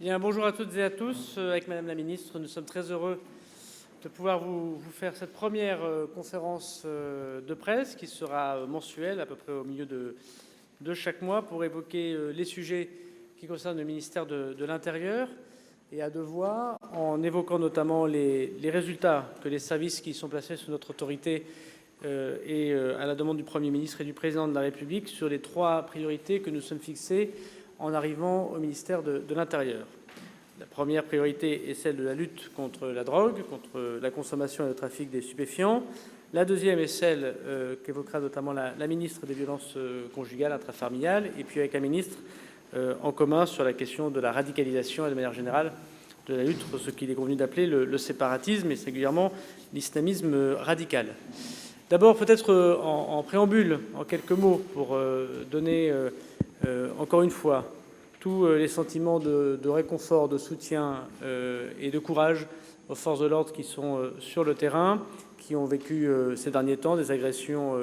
Bien, bonjour à toutes et à tous. Avec Madame la Ministre, nous sommes très heureux de pouvoir vous faire cette première conférence de presse qui sera mensuelle, à peu près au milieu de chaque mois, pour évoquer les sujets qui concernent le ministère de l'Intérieur et à deux voix, en évoquant notamment les résultats que les services qui sont placés sous notre autorité et à la demande du Premier ministre et du Président de la République sur les trois priorités que nous sommes fixées en arrivant au ministère de l'Intérieur. La première priorité est celle de la lutte contre la drogue, contre la consommation et le trafic des stupéfiants. La deuxième est celle qu'évoquera notamment la ministre des Violences conjugales, intrafamiliales, et puis avec la ministre en commun sur la question de la radicalisation et de manière générale de la lutte contre ce qu'il est convenu d'appeler le séparatisme et singulièrement l'islamisme radical. D'abord, peut-être en préambule, en quelques mots, pour donner encore une fois tous les sentiments de réconfort, de soutien et de courage aux forces de l'ordre qui sont sur le terrain, qui ont vécu ces derniers temps des agressions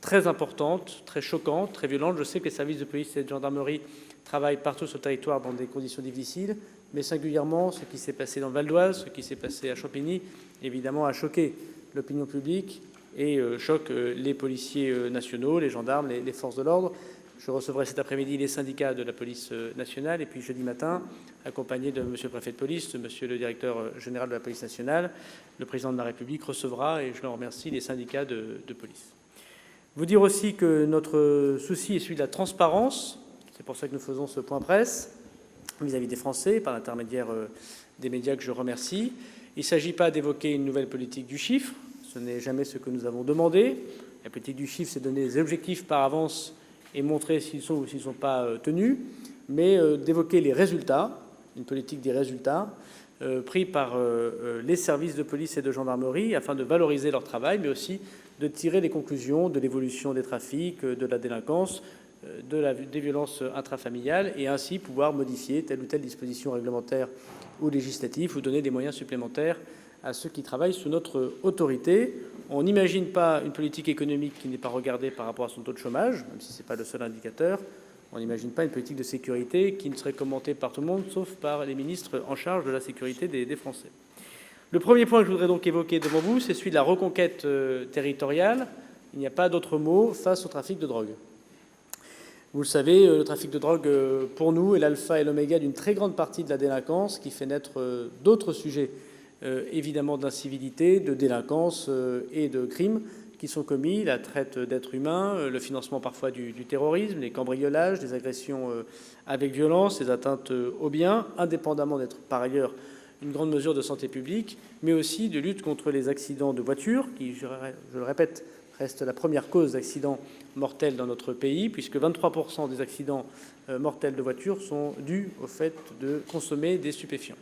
très importantes, très choquantes, très violentes. Je sais que les services de police et de gendarmerie travaillent partout sur le territoire dans des conditions difficiles, mais singulièrement ce qui s'est passé dans le Val d'Oise, ce qui s'est passé à Champigny, évidemment a choqué l'opinion publique et choque les policiers nationaux, les gendarmes, les forces de l'ordre. Je recevrai cet après-midi les syndicats de la police nationale et puis jeudi matin, accompagné de monsieur le préfet de police, de monsieur le directeur général de la police nationale, le président de la République recevra, et je le remercie, les syndicats de police. Vous dire aussi que notre souci est celui de la transparence. C'est pour ça que nous faisons ce point presse vis-à-vis des Français, par l'intermédiaire des médias que je remercie. Il ne s'agit pas d'évoquer une nouvelle politique du chiffre. Ce n'est jamais ce que nous avons demandé. La politique du chiffre, c'est donner des objectifs par avance et montrer s'ils sont ou s'ils ne sont pas tenus, mais d'évoquer les résultats, une politique des résultats pris par les services de police et de gendarmerie afin de valoriser leur travail, mais aussi de tirer les conclusions de l'évolution des trafics, de la délinquance, des violences intrafamiliales, et ainsi pouvoir modifier telle ou telle disposition réglementaire ou législative ou donner des moyens supplémentaires à ceux qui travaillent sous notre autorité. On n'imagine pas une politique économique qui n'est pas regardée par rapport à son taux de chômage, même si ce n'est pas le seul indicateur. On n'imagine pas une politique de sécurité qui ne serait commentée par tout le monde, sauf par les ministres en charge de la sécurité des Français. Le premier point que je voudrais donc évoquer devant vous, c'est celui de la reconquête territoriale. Il n'y a pas d'autre mot face au trafic de drogue. Vous le savez, le trafic de drogue, pour nous, est l'alpha et l'oméga d'une très grande partie de la délinquance qui fait naître d'autres sujets évidemment d'incivilité, de délinquance et de crimes qui sont commis, la traite d'êtres humains, le financement parfois du terrorisme, les cambriolages, les agressions avec violence, les atteintes aux biens, indépendamment d'être par ailleurs une grande mesure de santé publique, mais aussi de lutte contre les accidents de voiture, qui, je le répète, reste la première cause d'accidents mortels dans notre pays, puisque 23% des accidents mortels de voiture sont dus au fait de consommer des stupéfiants.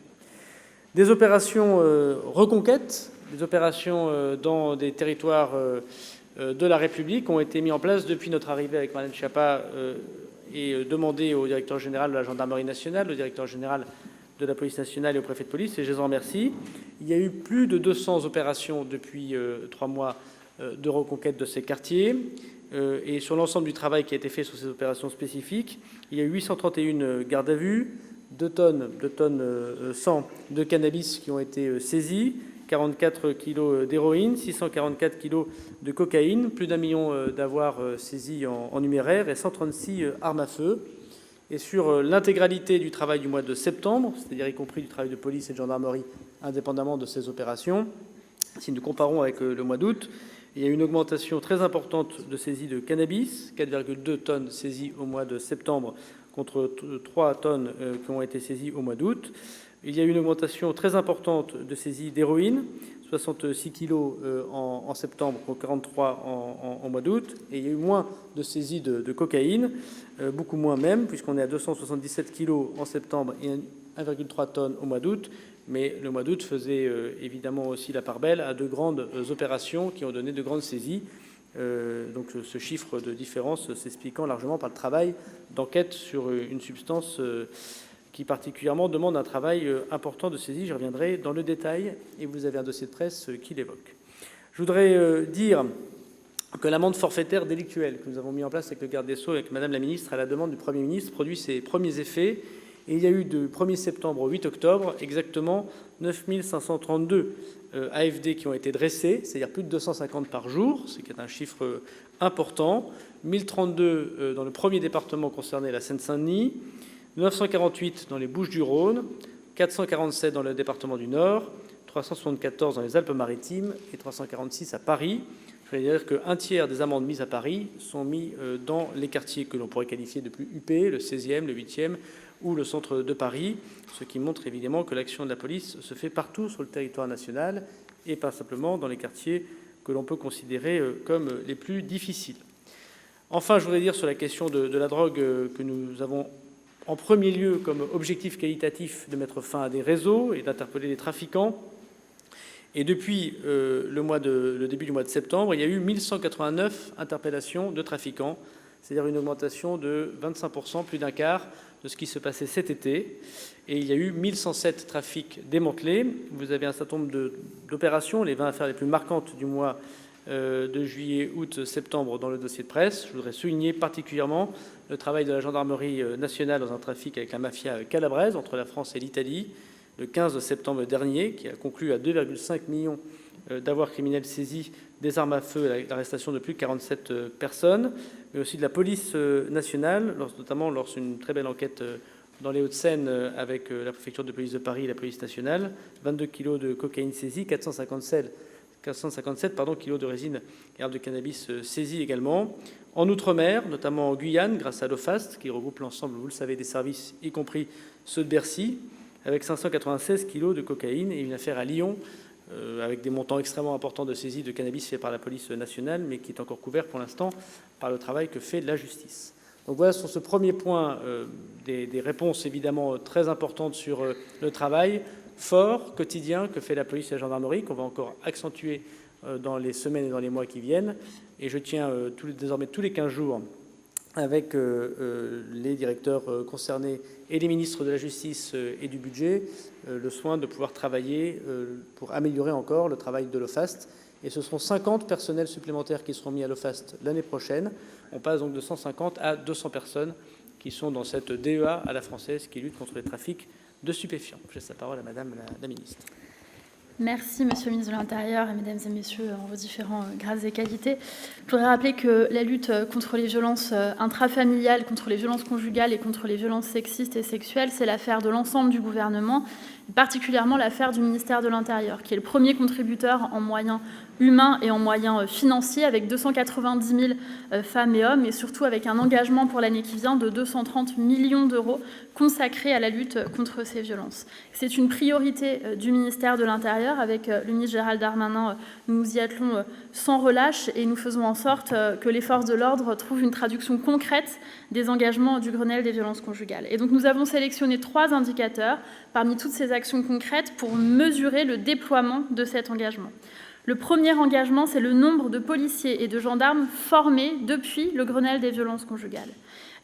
Des opérations reconquête, des opérations dans des territoires de la République ont été mises en place depuis notre arrivée avec Marlène Schiappa et demandées au directeur général de la gendarmerie nationale, au directeur général de la police nationale et au préfet de police, et je les en remercie. Il y a eu plus de 200 opérations depuis 3 mois de reconquête de ces quartiers. Et sur l'ensemble du travail qui a été fait sur ces opérations spécifiques, il y a eu 831 gardes à vue, 2 tonnes 100 de cannabis qui ont été saisis, 44 kilos d'héroïne, 644 kilos de cocaïne, plus d'1 million d'avoirs saisis en numéraire et 136 armes à feu. Et sur l'intégralité du travail du mois de septembre, c'est-à-dire y compris du travail de police et de gendarmerie indépendamment de ces opérations, si nous comparons avec le mois d'août, il y a une augmentation très importante de saisie de cannabis, 4,2 tonnes saisies au mois de septembre contre 3 tonnes qui ont été saisies au mois d'août. Il y a eu une augmentation très importante de saisie d'héroïne, 66 kilos en septembre contre 43 en mois d'août. Et il y a eu moins de saisies de cocaïne, beaucoup moins même, puisqu'on est à 277 kilos en septembre et 1,3 tonnes au mois d'août. Mais le mois d'août faisait évidemment aussi la part belle à de grandes opérations qui ont donné de grandes saisies. Donc ce chiffre de différence s'expliquant largement par le travail d'enquête sur une substance qui particulièrement demande un travail important de saisie. Je reviendrai dans le détail et vous avez un dossier de presse qui l'évoque. Je voudrais dire que l'amende forfaitaire délictuelle que nous avons mis en place avec le garde des Sceaux, avec Madame la Ministre, à la demande du Premier ministre, produit ses premiers effets. Et il y a eu de 1er septembre au 8 octobre exactement 9532 AFD qui ont été dressés, c'est-à-dire plus de 250 par jour, ce qui est un chiffre important. 1032 dans le premier département concerné, la Seine-Saint-Denis, 948 dans les Bouches-du-Rhône, 447 dans le département du Nord, 374 dans les Alpes-Maritimes et 346 à Paris. Je veux dire qu'un tiers des amendes mises à Paris sont mis dans les quartiers que l'on pourrait qualifier de plus huppés, le 16e, le 8e ou le centre de Paris, ce qui montre évidemment que l'action de la police se fait partout sur le territoire national et pas simplement dans les quartiers que l'on peut considérer comme les plus difficiles. Enfin, je voudrais dire sur la question de la drogue que nous avons en premier lieu comme objectif qualitatif de mettre fin à des réseaux et d'interpeller les trafiquants. Et depuis le début du mois de septembre, il y a eu 1189 interpellations de trafiquants, c'est-à-dire une augmentation de 25%, plus d'un quart de ce qui se passait cet été. Et il y a eu 1107 trafics démantelés. Vous avez un certain nombre d'opérations, les 20 affaires les plus marquantes du mois de juillet, août, septembre dans le dossier de presse. Je voudrais souligner particulièrement le travail de la gendarmerie nationale dans un trafic avec la mafia calabraise entre la France et l'Italie, le 15 septembre dernier, qui a conclu à 2,5 millions d'avoirs criminels saisis, des armes à feu et l'arrestation de plus de 47 personnes, mais aussi de la police nationale, notamment lors d'une très belle enquête dans les Hauts-de-Seine avec la préfecture de police de Paris et la police nationale, 22 kilos de cocaïne saisie, 457 kilos de résine et herbes de cannabis saisis également. En Outre-mer, notamment en Guyane, grâce à l'OFAST, qui regroupe l'ensemble, vous le savez, des services, y compris ceux de Bercy, avec 596 kilos de cocaïne, et une affaire à Lyon, avec des montants extrêmement importants de saisie de cannabis fait par la police nationale, mais qui est encore couvert pour l'instant par le travail que fait la justice. Donc voilà sur ce premier point des réponses évidemment très importantes sur le travail fort, quotidien que fait la police et la gendarmerie, qu'on va encore accentuer dans les semaines et dans les mois qui viennent. Et je tiens désormais tous les 15 jours avec les directeurs concernés et les ministres de la Justice et du Budget, le soin de pouvoir travailler pour améliorer encore le travail de l'OFAST. Et ce seront 50 personnels supplémentaires qui seront mis à l'OFAST l'année prochaine. On passe donc de 150 à 200 personnes qui sont dans cette DEA à la française qui lutte contre les trafics de stupéfiants. Je laisse la parole à Madame la ministre. Merci, Monsieur le ministre de l'Intérieur, et Mesdames et Messieurs, en vos différents grades et qualités. Je voudrais rappeler que la lutte contre les violences intrafamiliales, contre les violences conjugales et contre les violences sexistes et sexuelles, c'est l'affaire de l'ensemble du gouvernement, et particulièrement l'affaire du ministère de l'Intérieur, qui est le premier contributeur en moyens humains et en moyens financiers, avec 290 000 femmes et hommes, et surtout avec un engagement pour l'année qui vient de 230 millions d'euros consacrés à la lutte contre ces violences. C'est une priorité du ministère de l'Intérieur. Avec le ministre Gérald Darmanin, nous nous y attelons sans relâche et nous faisons en sorte que les forces de l'ordre trouvent une traduction concrète des engagements du Grenelle des violences conjugales. Et donc nous avons sélectionné 3 indicateurs parmi toutes ces actions concrètes pour mesurer le déploiement de cet engagement. Le premier engagement, c'est le nombre de policiers et de gendarmes formés depuis le Grenelle des violences conjugales.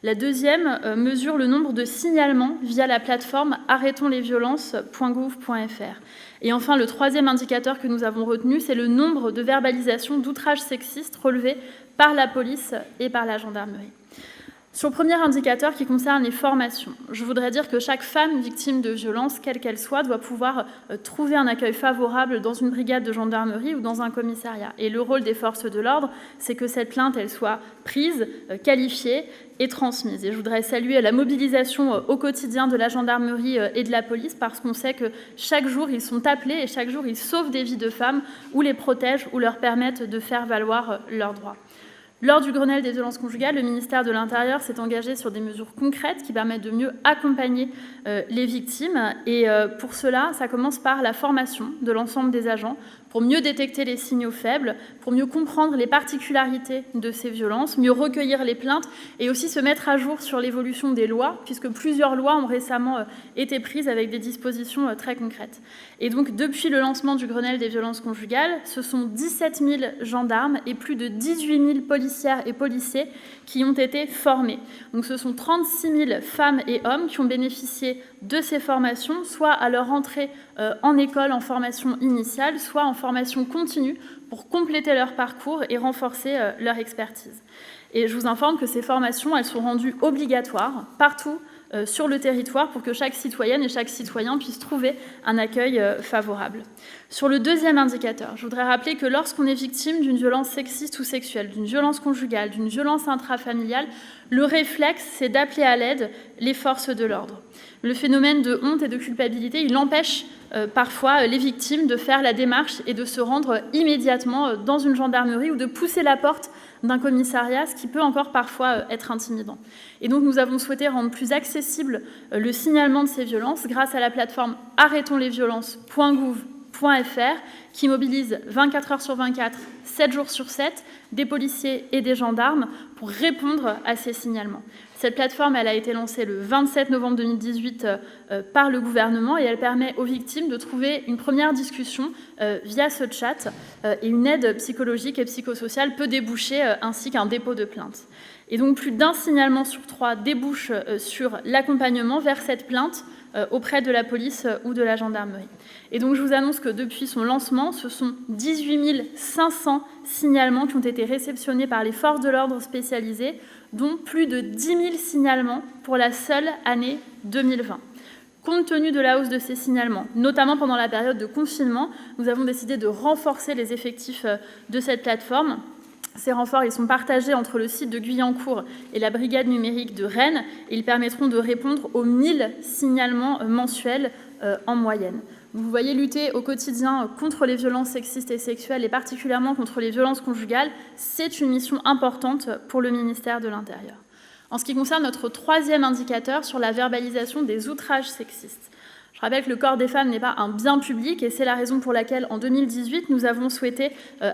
La deuxième mesure le nombre de signalements via la plateforme arrêtonslesviolences.gouv.fr. Et enfin, le troisième indicateur que nous avons retenu, c'est le nombre de verbalisations d'outrages sexistes relevées par la police et par la gendarmerie. Sur le premier indicateur qui concerne les formations, je voudrais dire que chaque femme victime de violence, quelle qu'elle soit, doit pouvoir trouver un accueil favorable dans une brigade de gendarmerie ou dans un commissariat. Et le rôle des forces de l'ordre, c'est que cette plainte, elle soit prise, qualifiée et transmise. Et je voudrais saluer la mobilisation au quotidien de la gendarmerie et de la police, parce qu'on sait que chaque jour, ils sont appelés et chaque jour, ils sauvent des vies de femmes ou les protègent ou leur permettent de faire valoir leurs droits. Lors du Grenelle des violences conjugales, le ministère de l'Intérieur s'est engagé sur des mesures concrètes qui permettent de mieux accompagner les victimes. Et pour cela, ça commence par la formation de l'ensemble des agents pour mieux détecter les signaux faibles, pour mieux comprendre les particularités de ces violences, mieux recueillir les plaintes et aussi se mettre à jour sur l'évolution des lois, puisque plusieurs lois ont récemment été prises avec des dispositions très concrètes. Et donc, depuis le lancement du Grenelle des violences conjugales, ce sont 17 000 gendarmes et plus de 18 000 policières et policiers qui ont été formés. Donc, ce sont 36 000 femmes et hommes qui ont bénéficié de ces formations, soit à leur entrée en école en formation initiale, soit en formation continue pour compléter leur parcours et renforcer leur expertise. Et je vous informe que ces formations, elles sont rendues obligatoires partout sur le territoire pour que chaque citoyenne et chaque citoyen puisse trouver un accueil favorable. Sur le deuxième indicateur, je voudrais rappeler que lorsqu'on est victime d'une violence sexiste ou sexuelle, d'une violence conjugale, d'une violence intrafamiliale, le réflexe, c'est d'appeler à l'aide les forces de l'ordre. Le phénomène de honte et de culpabilité, il empêche parfois les victimes de faire la démarche et de se rendre immédiatement dans une gendarmerie ou de pousser la porte d'un commissariat, ce qui peut encore parfois être intimidant. Et donc nous avons souhaité rendre plus accessible le signalement de ces violences grâce à la plateforme arrêtonslesviolences.gouv.fr qui mobilise 24 heures sur 24, 7 jours sur 7, des policiers et des gendarmes pour répondre à ces signalements. Cette plateforme, elle a été lancée le 27 novembre 2018 par le gouvernement et elle permet aux victimes de trouver une première discussion via ce chat et une aide psychologique et psychosociale peut déboucher ainsi qu'un dépôt de plainte. Et donc plus d'un signalement sur 3 débouche sur l'accompagnement vers cette plainte auprès de la police ou de la gendarmerie. Et donc je vous annonce que depuis son lancement, ce sont 18 500 signalements qui ont été réceptionnés par les forces de l'ordre spécialisées, dont plus de 10 000 signalements pour la seule année 2020. Compte tenu de la hausse de ces signalements, notamment pendant la période de confinement, nous avons décidé de renforcer les effectifs de cette plateforme. Ces renforts ils sont partagés entre le site de Guyancourt et la brigade numérique de Rennes et ils permettront de répondre aux 1000 signalements mensuels en moyenne. Vous voyez, lutter au quotidien contre les violences sexistes et sexuelles et particulièrement contre les violences conjugales, c'est une mission importante pour le ministère de l'Intérieur. En ce qui concerne notre troisième indicateur sur la verbalisation des outrages sexistes, je rappelle que le corps des femmes n'est pas un bien public et c'est la raison pour laquelle, en 2018, nous avons souhaité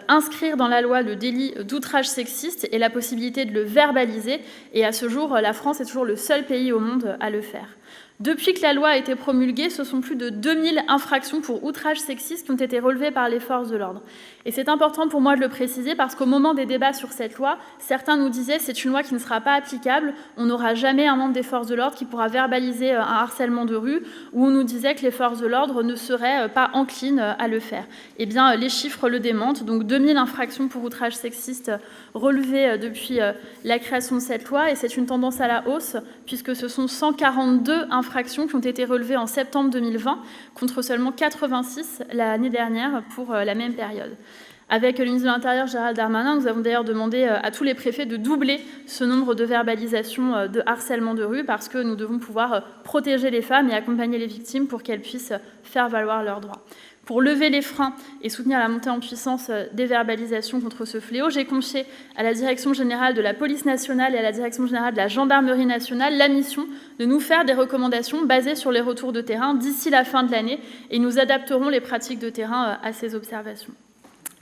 inscrire dans la loi le délit d'outrage sexiste et la possibilité de le verbaliser. Et à ce jour, la France est toujours le seul pays au monde à le faire. Depuis que la loi a été promulguée, ce sont plus de 2000 infractions pour outrage sexiste qui ont été relevées par les forces de l'ordre. Et c'est important pour moi de le préciser parce qu'au moment des débats sur cette loi, certains nous disaient c'est une loi qui ne sera pas applicable, on n'aura jamais un membre des forces de l'ordre qui pourra verbaliser un harcèlement de rue, ou on nous disait que les forces de l'ordre ne seraient pas enclines à le faire. Eh bien, les chiffres le démentent, donc 2000 infractions pour outrage sexiste relevées depuis la création de cette loi, et c'est une tendance à la hausse, puisque ce sont 142 infractions qui ont été relevées en septembre 2020, contre seulement 86 l'année dernière pour la même période. Avec le ministre de l'Intérieur, Gérald Darmanin, nous avons d'ailleurs demandé à tous les préfets de doubler ce nombre de verbalisations de harcèlement de rue parce que nous devons pouvoir protéger les femmes et accompagner les victimes pour qu'elles puissent faire valoir leurs droits. Pour lever les freins et soutenir la montée en puissance des verbalisations contre ce fléau, j'ai confié à la Direction générale de la police nationale et à la Direction générale de la gendarmerie nationale la mission de nous faire des recommandations basées sur les retours de terrain d'ici la fin de l'année et nous adapterons les pratiques de terrain à ces observations.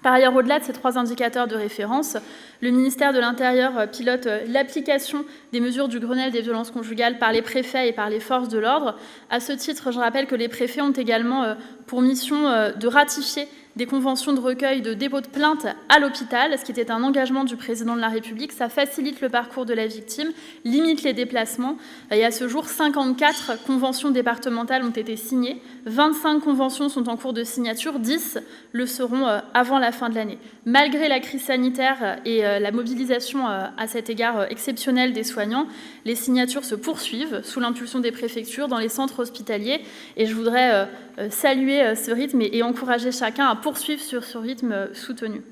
Par ailleurs, au-delà de ces 3 indicateurs de référence, le ministère de l'Intérieur pilote l'application des mesures du Grenelle des violences conjugales par les préfets et par les forces de l'ordre. À ce titre, je rappelle que les préfets ont également pour mission de ratifier des conventions de recueil de dépôt de plainte à l'hôpital, ce qui était un engagement du président de la République. Ça facilite le parcours de la victime, limite les déplacements. Et à ce jour, 54 conventions départementales ont été signées, 25 conventions sont en cours de signature, 10 le seront avant la fin de l'année. Malgré la crise sanitaire et la mobilisation à cet égard exceptionnelle des soignants, les signatures se poursuivent sous l'impulsion des préfectures dans les centres hospitaliers. Et je voudrais saluer ce rythme et encourager chacun à poursuivre sur ce rythme soutenu.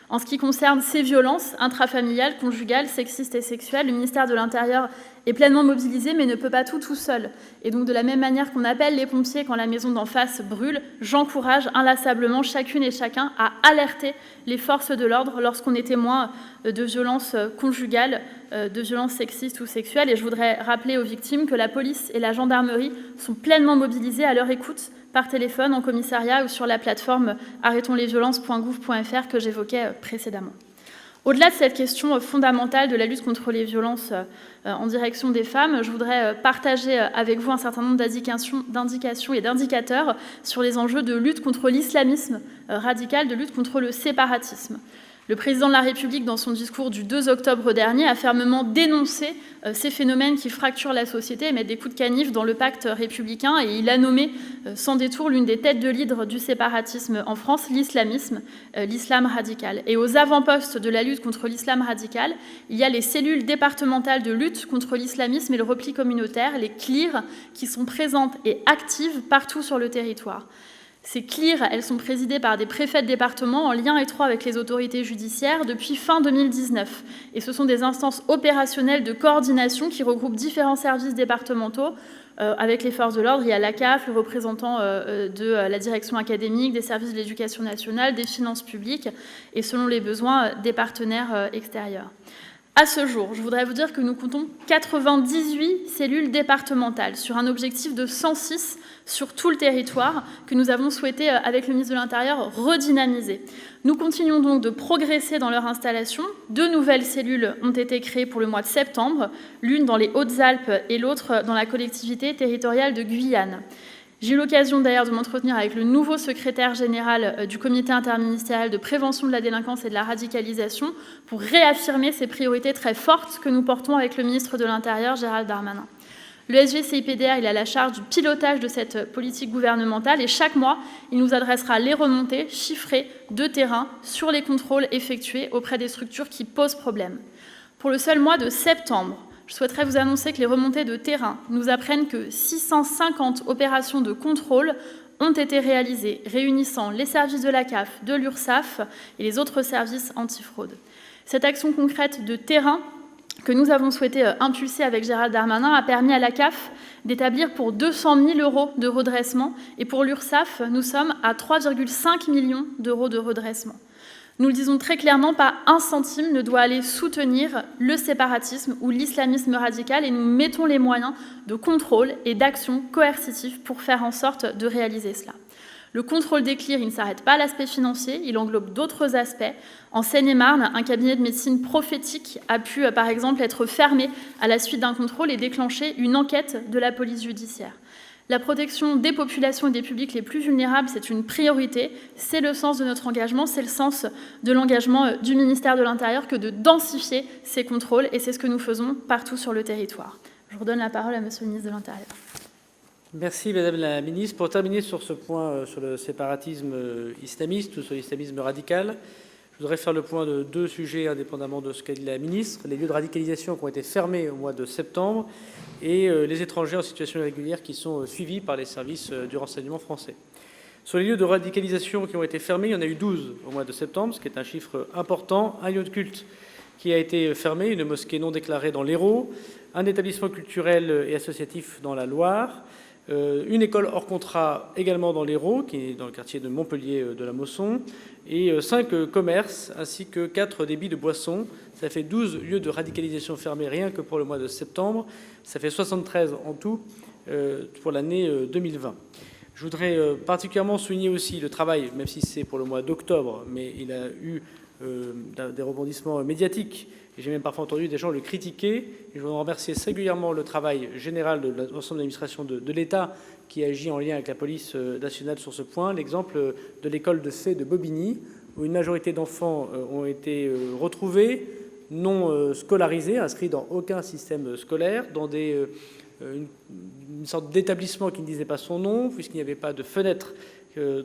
En ce qui concerne ces violences intrafamiliales, conjugales, sexistes et sexuelles, le ministère de l'Intérieur est pleinement mobilisé, mais ne peut pas tout seul. Et donc, de la même manière qu'on appelle les pompiers quand la maison d'en face brûle, j'encourage inlassablement chacune et chacun à alerter les forces de l'ordre lorsqu'on est témoin de violences conjugales, de violences sexistes ou sexuelles. Et je voudrais rappeler aux victimes que la police et la gendarmerie sont pleinement mobilisées à leur écoute par téléphone, en commissariat ou sur la plateforme arrêtonslesviolences.gouv.fr que j'évoquais précédemment. Au-delà de cette question fondamentale de la lutte contre les violences en direction des femmes, je voudrais partager avec vous un certain nombre d'indications et d'indicateurs sur les enjeux de lutte contre l'islamisme radical, de lutte contre le séparatisme. Le président de la République, dans son discours du 2 octobre dernier, a fermement dénoncé ces phénomènes qui fracturent la société et mettent des coups de canif dans le pacte républicain. Et il a nommé sans détour l'une des têtes de l'hydre du séparatisme en France, l'islamisme, l'islam radical. Et aux avant-postes de la lutte contre l'islam radical, il y a les cellules départementales de lutte contre l'islamisme et le repli communautaire, les CLIR, qui sont présentes et actives partout sur le territoire. Ces CLIR, elles sont présidées par des préfets de département en lien étroit avec les autorités judiciaires depuis fin 2019. Et ce sont des instances opérationnelles de coordination qui regroupent différents services départementaux avec les forces de l'ordre. Il y a l'ACAF, le représentant de la direction académique, des services de l'éducation nationale, des finances publiques et selon les besoins des partenaires extérieurs. À ce jour, je voudrais vous dire que nous comptons 98 cellules départementales sur un objectif de 106 sur tout le territoire que nous avons souhaité, avec le ministre de l'Intérieur, redynamiser. Nous continuons donc de progresser dans leur installation. 2 nouvelles cellules ont été créées pour le mois de septembre, l'une dans les Hautes-Alpes et l'autre dans la collectivité territoriale de Guyane. J'ai eu l'occasion d'ailleurs de m'entretenir avec le nouveau secrétaire général du comité interministériel de prévention de la délinquance et de la radicalisation pour réaffirmer ces priorités très fortes que nous portons avec le ministre de l'Intérieur, Gérald Darmanin. Le SGCIPDR, il a la charge du pilotage de cette politique gouvernementale et chaque mois, il nous adressera les remontées chiffrées de terrain sur les contrôles effectués auprès des structures qui posent problème. Pour le seul mois de septembre, je souhaiterais vous annoncer que les remontées de terrain nous apprennent que 650 opérations de contrôle ont été réalisées, réunissant les services de la CAF, de l'URSSAF et les autres services antifraude. Cette action concrète de terrain que nous avons souhaité impulser avec Gérald Darmanin a permis à la CAF d'établir pour 200 000 € de redressement et pour l'URSSAF, nous sommes à 3,5 millions d'euros de redressement. Nous le disons très clairement, pas un centime ne doit aller soutenir le séparatisme ou l'islamisme radical et nous mettons les moyens de contrôle et d'action coercitive pour faire en sorte de réaliser cela. Le contrôle des CLIR, il ne s'arrête pas à l'aspect financier, il englobe d'autres aspects. En Seine-et-Marne, un cabinet de médecine prophétique a pu, par exemple, être fermé à la suite d'un contrôle et déclencher une enquête de la police judiciaire. La protection des populations et des publics les plus vulnérables, c'est une priorité. C'est le sens de notre engagement, c'est le sens de l'engagement du ministère de l'Intérieur que de densifier ces contrôles et c'est ce que nous faisons partout sur le territoire. Je redonne la parole à Monsieur le ministre de l'Intérieur. Merci Madame la Ministre. Pour terminer sur ce point, sur le séparatisme islamiste ou sur l'islamisme radical, je voudrais faire le point de 2 sujets indépendamment de ce qu'a dit la Ministre. Les lieux de radicalisation qui ont été fermés au mois de septembre et les étrangers en situation irrégulière qui sont suivis par les services du renseignement français. Sur les lieux de radicalisation qui ont été fermés, il y en a eu 12 au mois de septembre, ce qui est un chiffre important. Un lieu de culte qui a été fermé, une mosquée non déclarée dans l'Hérault, un établissement culturel et associatif dans la Loire, une école hors contrat également dans l'Hérault, qui est dans le quartier de Montpellier de la Mosson, et 5 commerces ainsi que 4 débits de boissons. Ça fait 12 lieux de radicalisation fermés rien que pour le mois de septembre. Ça fait 73 en tout pour l'année 2020. Je voudrais particulièrement souligner aussi le travail, même si c'est pour le mois d'octobre, mais il a eu des rebondissements médiatiques. J'ai même parfois entendu des gens le critiquer. Et je voudrais remercier singulièrement le travail général de l'ensemble de l'administration de l'État qui agit en lien avec la police nationale sur ce point. L'exemple de l'école de fées de Bobigny, où une majorité d'enfants ont été retrouvés, non scolarisés, inscrits dans aucun système scolaire, dans une sorte d'établissement qui ne disait pas son nom, puisqu'il n'y avait pas de fenêtre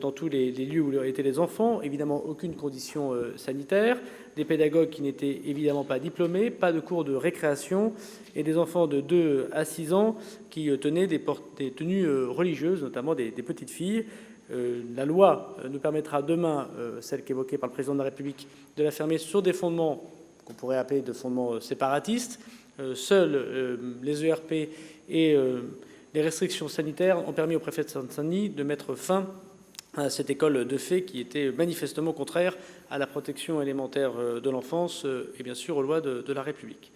dans tous les lieux où étaient les enfants, évidemment aucune condition sanitaire, des pédagogues qui n'étaient évidemment pas diplômés, pas de cours de récréation, et des enfants de 2 à 6 ans qui tenaient des tenues religieuses, notamment des petites filles. La loi nous permettra demain, celle qu'évoquée par le président de la République, de la fermer sur des fondements qu'on pourrait appeler de fondements séparatistes. Seuls les ERP et les restrictions sanitaires ont permis au préfet de Seine-Saint-Denis de mettre fin à cette école de fées qui était manifestement contraire à la protection élémentaire de l'enfance et bien sûr aux lois de la République.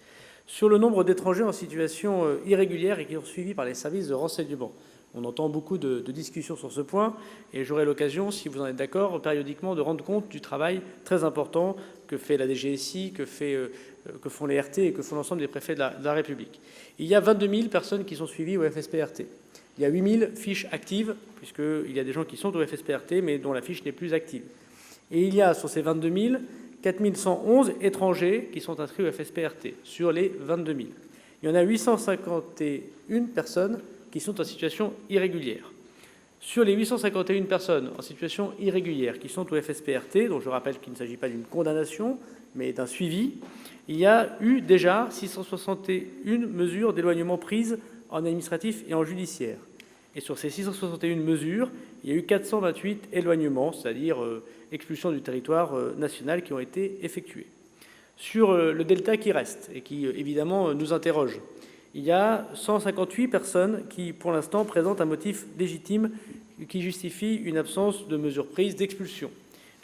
Sur le nombre d'étrangers en situation irrégulière et qui sont suivis par les services de renseignement, on entend beaucoup de discussions sur ce point et j'aurai l'occasion, si vous en êtes d'accord, périodiquement de rendre compte du travail très important que fait la DGSI, que font les RT et que font l'ensemble des préfets de la République. Il y a 22 000 personnes qui sont suivies au FSPRT. Il y a 8 000 fiches actives, puisqu'il y a des gens qui sont au FSPRT, mais dont la fiche n'est plus active. Et il y a, sur ces 22 000, 4111 étrangers qui sont inscrits au FSPRT sur les 22 000. Il y en a 851 personnes qui sont en situation irrégulière. Sur les 851 personnes en situation irrégulière qui sont au FSPRT, dont je rappelle qu'il ne s'agit pas d'une condamnation, mais d'un suivi, il y a eu déjà 661 mesures d'éloignement prises en administratif et en judiciaire. Et sur ces 661 mesures, il y a eu 428 éloignements, c'est-à-dire expulsion du territoire national, qui ont été effectués. Sur le delta qui reste, et qui évidemment nous interroge, il y a 158 personnes qui, pour l'instant, présentent un motif légitime qui justifie une absence de mesures prises d'expulsion,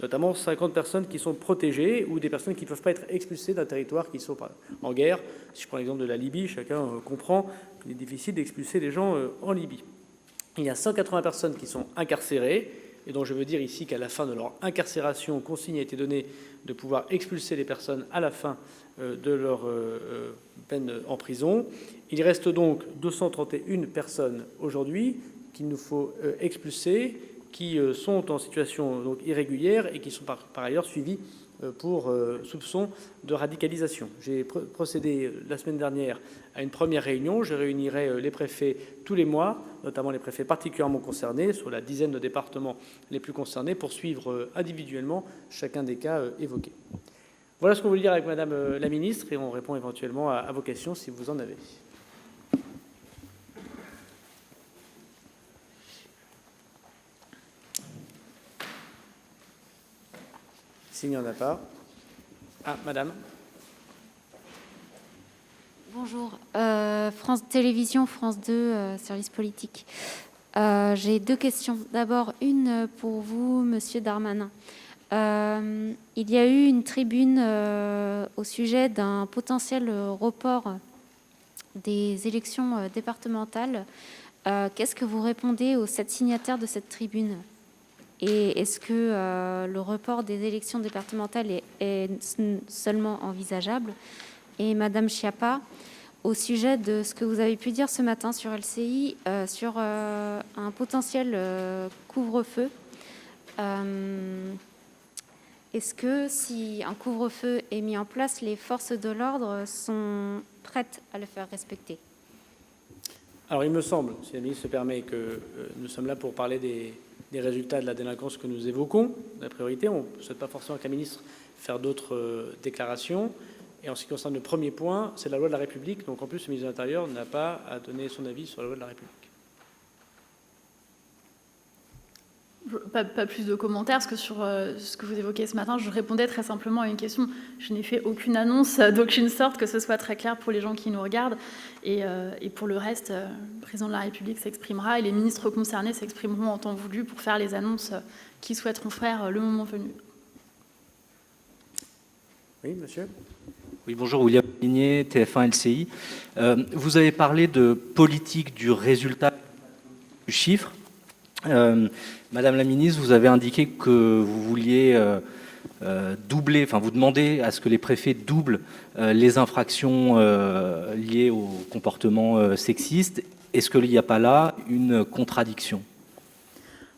notamment 50 personnes qui sont protégées ou des personnes qui ne peuvent pas être expulsées d'un territoire qui sont en guerre. Si je prends l'exemple de la Libye, chacun comprend qu'il est difficile d'expulser les gens en Libye. Il y a 180 personnes qui sont incarcérées, et dont je veux dire ici qu'à la fin de leur incarcération, consigne a été donnée de pouvoir expulser les personnes à la fin de leur peine en prison. Il reste donc 231 personnes aujourd'hui qu'il nous faut expulser, qui sont en situation donc irrégulière et qui sont par ailleurs suivies pour soupçon de radicalisation. J'ai procédé la semaine dernière à une première réunion. Je réunirai les préfets tous les mois, notamment les préfets particulièrement concernés, sur la dizaine de départements les plus concernés, pour suivre individuellement chacun des cas évoqués. Voilà ce qu'on voulait dire avec Madame la Ministre, et on répond éventuellement à vos questions si vous en avez. S'il n'y en a pas. Ah, Madame. Bonjour. France Télévisions, France 2, service politique. J'ai deux questions. D'abord, une pour vous, Monsieur Darmanin. Il y a eu une tribune au sujet d'un potentiel report des élections départementales. Qu'est-ce que vous répondez aux 7 signataires de cette tribune ? Et est-ce que le report des élections départementales est seulement envisageable ? Et Madame Schiappa, au sujet de ce que vous avez pu dire ce matin sur LCI, sur un potentiel couvre-feu, est-ce que si un couvre-feu est mis en place, les forces de l'ordre sont prêtes à le faire respecter ? Alors il me semble, si la ministre se permet, que nous sommes là pour parler des résultats de la délinquance que nous évoquons, la priorité. On ne souhaite pas forcément avec la ministre faire d'autres déclarations. Et en ce qui concerne le premier point, c'est la loi de la République. Donc en plus, le ministre de l'Intérieur n'a pas à donner son avis sur la loi de la République. Pas plus de commentaires, parce que sur ce que vous évoquez ce matin, je répondais très simplement à une question. Je n'ai fait aucune annonce d'aucune sorte, que ce soit très clair pour les gens qui nous regardent. Et pour le reste, le président de la République s'exprimera et les ministres concernés s'exprimeront en temps voulu pour faire les annonces qu'ils souhaiteront faire le moment venu. Oui, monsieur. Oui, bonjour, William Ligné, TF1 LCI. Vous avez parlé de politique du résultat du chiffre. Madame la ministre, vous avez indiqué que vous vouliez doubler, enfin vous demandez à ce que les préfets doublent les infractions liées au comportement sexiste. Est-ce qu'il n'y a pas là une contradiction ?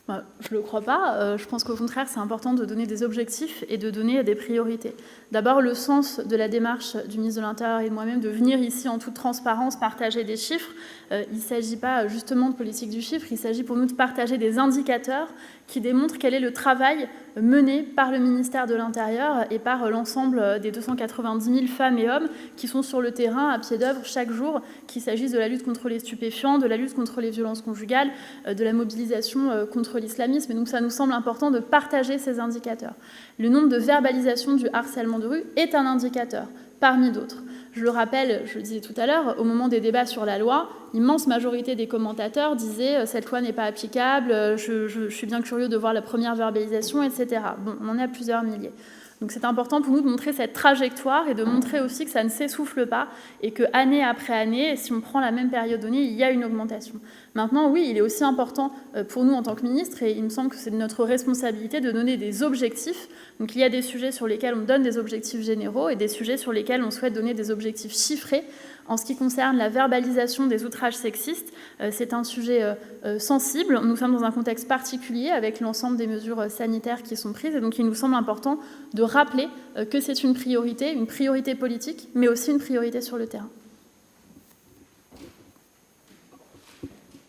Je ne le crois pas. Je pense qu'au contraire, c'est important de donner des objectifs et de donner des priorités. D'abord, le sens de la démarche du ministre de l'Intérieur et de moi-même de venir ici en toute transparence partager des chiffres. Il ne s'agit pas justement de politique du chiffre, il s'agit pour nous de partager des indicateurs qui démontrent quel est le travail mené par le ministère de l'Intérieur et par l'ensemble des 290 000 femmes et hommes qui sont sur le terrain à pied d'œuvre chaque jour, qu'il s'agisse de la lutte contre les stupéfiants, de la lutte contre les violences conjugales, de la mobilisation contre l'islamisme. Et donc ça nous semble important de partager ces indicateurs. Le nombre de verbalisations du harcèlement de rue est un indicateur, parmi d'autres. Je le rappelle, je le disais tout à l'heure, au moment des débats sur la loi, l'immense majorité des commentateurs disaient « cette loi n'est pas applicable, je suis bien curieux de voir la première verbalisation, etc. » Bon, on en est à plusieurs milliers. Donc c'est important pour nous de montrer cette trajectoire et de montrer aussi que ça ne s'essouffle pas et que année après année, si on prend la même période donnée, il y a une augmentation. Maintenant, oui, il est aussi important pour nous en tant que ministre, et il me semble que c'est de notre responsabilité de donner des objectifs. Donc il y a des sujets sur lesquels on donne des objectifs généraux et des sujets sur lesquels on souhaite donner des objectifs chiffrés En ce qui concerne la verbalisation des outrages sexistes, c'est un sujet sensible. Nous sommes dans un contexte particulier avec l'ensemble des mesures sanitaires qui sont prises, et donc il nous semble important de rappeler que c'est une priorité politique, mais aussi une priorité sur le terrain.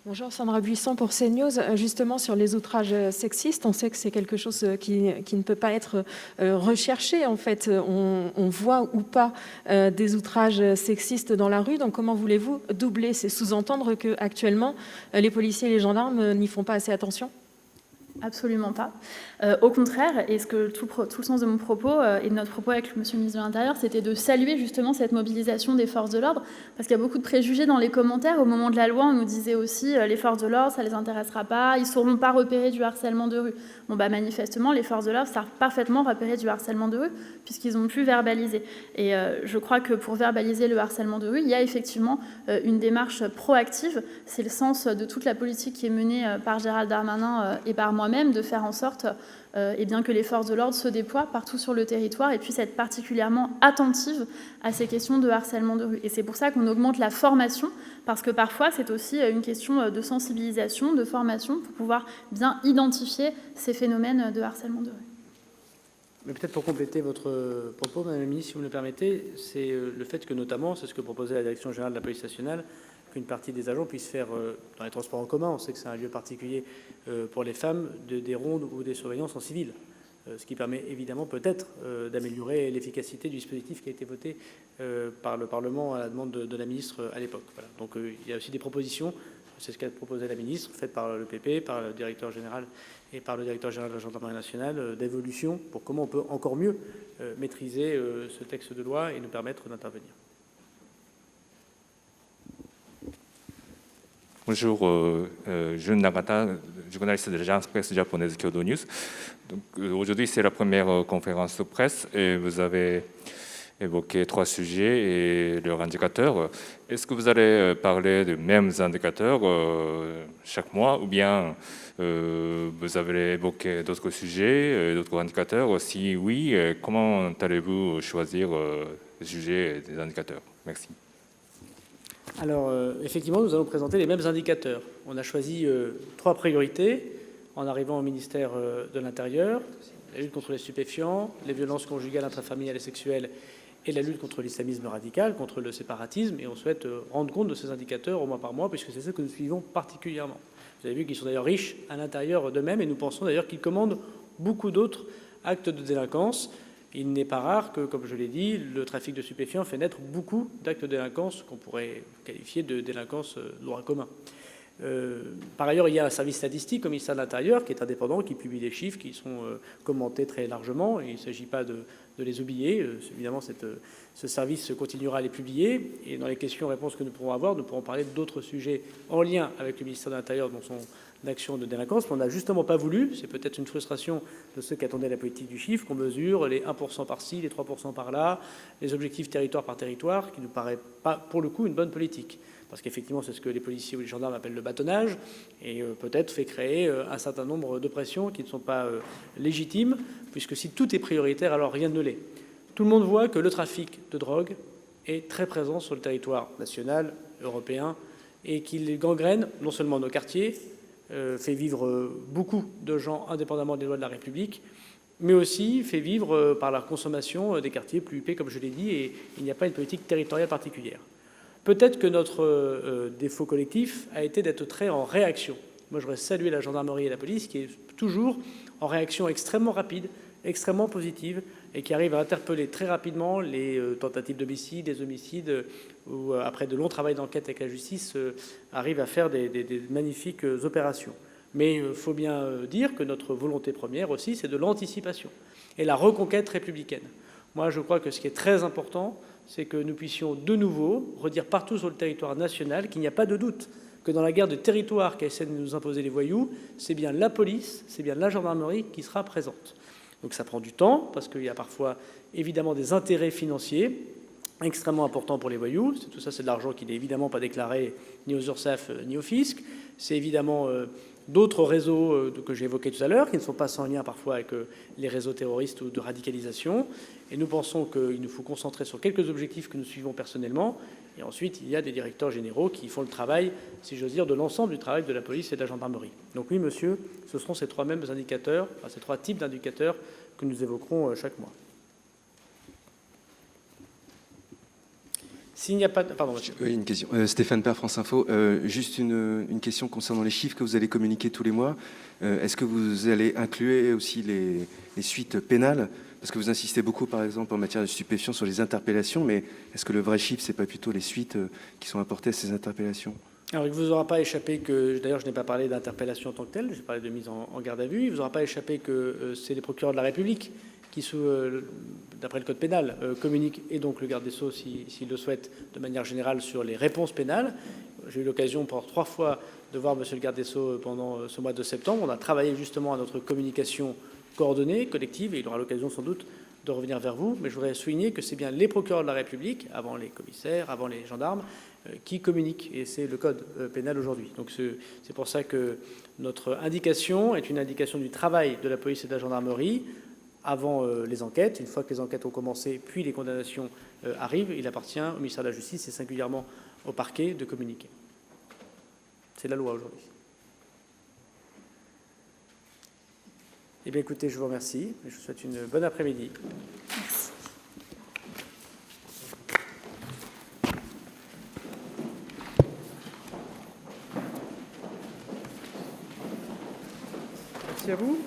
Bonjour, Sandra Buisson pour CNews. Justement, sur les outrages sexistes, on sait que c'est quelque chose qui ne peut pas être recherché. En fait, on voit ou pas des outrages sexistes dans la rue. Donc, comment voulez-vous doubler? C'est sous-entendre qu'actuellement, les policiers et les gendarmes n'y font pas assez attention? Absolument pas. Au contraire, et tout le sens de mon propos et de notre propos avec Monsieur le ministre de l'Intérieur, c'était de saluer justement cette mobilisation des forces de l'ordre, parce qu'il y a beaucoup de préjugés dans les commentaires. Au moment de la loi, on nous disait aussi les forces de l'ordre, ça les intéressera pas, ils ne sauront pas repérer du harcèlement de rue. Bon, manifestement, les forces de l'ordre savent parfaitement repérer du harcèlement de rue, puisqu'ils ont pu verbaliser. Et je crois que pour verbaliser le harcèlement de rue, il y a effectivement une démarche proactive. C'est le sens de toute la politique qui est menée par Gérald Darmanin et par moi-même, de faire en sorte que les forces de l'ordre se déploient partout sur le territoire et puissent être particulièrement attentives à ces questions de harcèlement de rue. Et c'est pour ça qu'on augmente la formation, parce que parfois c'est aussi une question de sensibilisation, de formation, pour pouvoir bien identifier ces phénomènes de harcèlement de rue. Mais peut-être pour compléter votre propos, Madame la Ministre, si vous me le permettez, c'est le fait que notamment, c'est ce que proposait la Direction générale de la police nationale, qu'une partie des agents puissent faire, dans les transports en commun, on sait que c'est un lieu particulier pour les femmes, des rondes ou des surveillances en civil, ce qui permet évidemment peut-être d'améliorer l'efficacité du dispositif qui a été voté par le Parlement à la demande de la ministre à l'époque. Voilà. Donc il y a aussi des propositions, c'est ce qu'a proposé la ministre, faites par le PP, par le directeur général et par le directeur général de la gendarmerie nationale, d'évolution pour comment on peut encore mieux maîtriser ce texte de loi et nous permettre d'intervenir. Bonjour, Jun Nagata, journaliste de l'agence presse japonaise Kyodo News. Aujourd'hui, c'est la première conférence de presse et vous avez évoqué 3 sujets et leurs indicateurs. Est-ce que vous allez parler des mêmes indicateurs chaque mois ou bien vous avez évoqué d'autres sujets, d'autres indicateurs? Si oui, comment allez-vous choisir les sujets et des indicateurs? Merci. Alors, effectivement, nous allons présenter les mêmes indicateurs. On a choisi 3 priorités en arrivant au ministère de l'Intérieur: la lutte contre les stupéfiants, les violences conjugales, intrafamiliales et sexuelles, et la lutte contre l'islamisme radical, contre le séparatisme. Et on souhaite rendre compte de ces indicateurs au mois par mois, puisque c'est ceux que nous suivons particulièrement. Vous avez vu qu'ils sont d'ailleurs riches à l'intérieur d'eux-mêmes, et nous pensons d'ailleurs qu'ils commandent beaucoup d'autres actes de délinquance. Il n'est pas rare que, comme je l'ai dit, le trafic de stupéfiants fait naître beaucoup d'actes de délinquance qu'on pourrait qualifier de délinquance de droit commun. Par ailleurs, il y a un service statistique au ministère de l'Intérieur qui est indépendant, qui publie des chiffres qui sont commentés très largement. Et il ne s'agit pas de les oublier. Évidemment, ce service continuera à les publier. Et dans les questions-réponses que nous pourrons avoir, nous pourrons parler d'autres sujets en lien avec le ministère de l'Intérieur dans son action de délinquance. Mais on n'a justement pas voulu, c'est peut-être une frustration de ceux qui attendaient la politique du chiffre, qu'on mesure les 1% par-ci, les 3% par-là, les objectifs territoire par territoire, qui ne nous paraît pas, pour le coup, une bonne politique. Parce qu'effectivement, c'est ce que les policiers ou les gendarmes appellent le bâtonnage, et peut-être fait créer un certain nombre de pressions qui ne sont pas légitimes, puisque si tout est prioritaire, alors rien ne l'est. Tout le monde voit que le trafic de drogue est très présent sur le territoire national, européen, et qu'il gangrène non seulement nos quartiers, fait vivre beaucoup de gens indépendamment des lois de la République, mais aussi fait vivre par la consommation des quartiers plus huppés, comme je l'ai dit, et il n'y a pas une politique territoriale particulière. Peut-être que notre défaut collectif a été d'être très en réaction. Moi, je voudrais saluer la gendarmerie et la police qui est toujours en réaction extrêmement rapide, extrêmement positive, et qui arrive à interpeller très rapidement les tentatives d'homicide, des homicides, ou après de longs travaux d'enquête avec la justice, arrive à faire des magnifiques opérations. Mais il faut bien dire que notre volonté première aussi, c'est de l'anticipation et la reconquête républicaine. Moi, je crois que ce qui est très important, c'est que nous puissions de nouveau redire partout sur le territoire national qu'il n'y a pas de doute que dans la guerre de territoire qu'essaient de nous imposer les voyous, c'est bien la police, c'est bien la gendarmerie qui sera présente. Donc ça prend du temps, parce qu'il y a parfois évidemment des intérêts financiers extrêmement importants pour les voyous. Tout ça, c'est de l'argent qui n'est évidemment pas déclaré ni aux URSSAF ni au fisc. C'est évidemment d'autres réseaux que j'ai évoqués tout à l'heure, qui ne sont pas sans lien parfois avec les réseaux terroristes ou de radicalisation. Et nous pensons qu'il nous faut concentrer sur quelques objectifs que nous suivons personnellement. Et ensuite, il y a des directeurs généraux qui font le travail, si j'ose dire, de l'ensemble du travail de la police et de la gendarmerie. Donc oui, monsieur, ce seront ces trois mêmes indicateurs, enfin, ces trois types d'indicateurs que nous évoquerons chaque mois. S'il n'y a pas de... Pardon, monsieur. Oui, une question. Stéphane Père, France Info. Juste une question concernant les chiffres que vous allez communiquer tous les mois. Est-ce que vous allez inclure aussi les suites pénales? Parce que vous insistez beaucoup, par exemple, en matière de stupéfiants sur les interpellations, mais est-ce que le vrai chiffre, c'est pas plutôt les suites qui sont apportées à ces interpellations? Alors, il ne vous aura pas échappé que, d'ailleurs, je n'ai pas parlé d'interpellation en tant que telle, j'ai parlé de mise en garde à vue. Il ne vous aura pas échappé que c'est les procureurs de la République qui, d'après le code pénal, communiquent, et donc le garde des Sceaux, s'il le souhaite, de manière générale, sur les réponses pénales. J'ai eu l'occasion pour 3 fois de voir monsieur le garde des Sceaux pendant ce mois de septembre. On a travaillé justement à notre communication coordonnée, collective, et il aura l'occasion sans doute de revenir vers vous. Mais je voudrais souligner que c'est bien les procureurs de la République, avant les commissaires, avant les gendarmes, qui communiquent, et c'est le code pénal aujourd'hui. Donc c'est pour ça que notre indication est une indication du travail de la police et de la gendarmerie avant les enquêtes. Une fois que les enquêtes ont commencé, puis les condamnations arrivent, il appartient au ministère de la Justice et singulièrement au parquet de communiquer. C'est la loi aujourd'hui. Eh bien écoutez, je vous remercie. Je vous souhaite une bonne après-midi. Merci à vous.